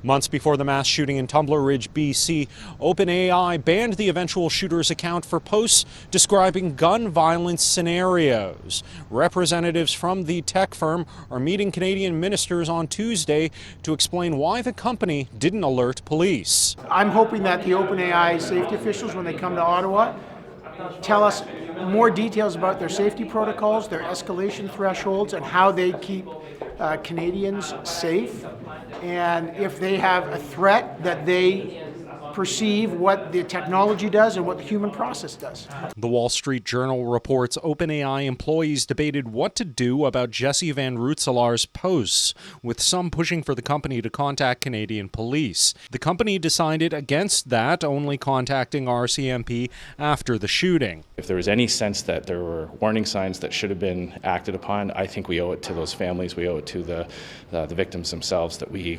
Months before the mass shooting in Tumbler Ridge, BC, OpenAI banned the eventual shooter's account for posts describing gun violence scenarios. Representatives from the tech firm are meeting Canadian ministers on Tuesday to explain why the company didn't alert police. I'm hoping that the OpenAI safety officials, when they come to Ottawa, tell us more details about their safety protocols, their escalation thresholds, and how they keep Canadians safe. And if they have a threat, that they perceive what the technology does and what the human process does. The Wall Street Journal reports OpenAI employees debated what to do about Jesse Van Roetselar's posts, with some pushing for the company to contact Canadian police. The company decided against that, only contacting RCMP after the shooting. If there was any sense that there were warning signs that should have been acted upon, I think we owe it to those families, we owe it to the victims themselves that we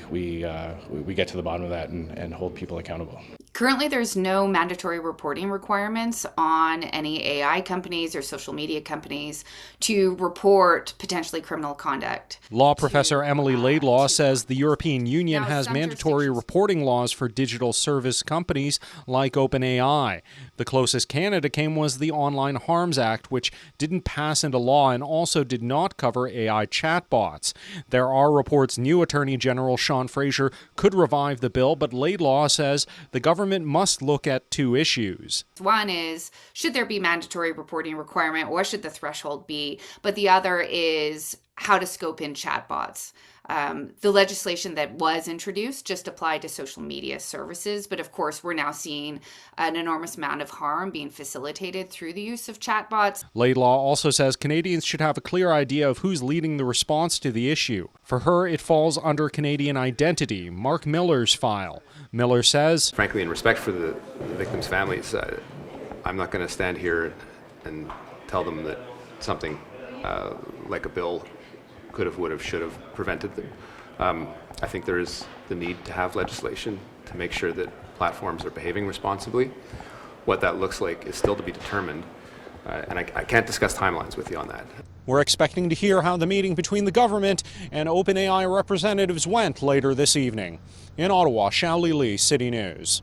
get to the bottom of that and hold people accountable. Currently, there's no mandatory reporting requirements on any AI companies or social media companies to report potentially criminal conduct. Law professor Emily Laidlaw says the European Union has mandatory reporting laws for digital service companies like OpenAI. The closest Canada came was the Online Harms Act, which didn't pass into law and also did not cover AI chatbots. There are reports new Attorney General Sean Fraser could revive the bill, but Laidlaw says the government must look at two issues. One is, should there be mandatory reporting requirement? What should the threshold be? But the other is how to scope in chatbots. The legislation that was introduced just applied to social media services, but of course we're now seeing an enormous amount of harm being facilitated through the use of chatbots. Laidlaw also says Canadians should have a clear idea of who's leading the response to the issue. For her, it falls under Canadian identity, Mark Miller's file. Miller says, frankly, in respect for the victims' families, I'm not going to stand here and tell them that something like a bill could have, would have, should have prevented them. I think there is the need to have legislation to make sure that platforms are behaving responsibly. What that looks like is still to be determined, and I can't discuss timelines with you on that. We're expecting to hear how the meeting between the government and OpenAI representatives went later this evening. In Ottawa, Xiaoli Li, City News.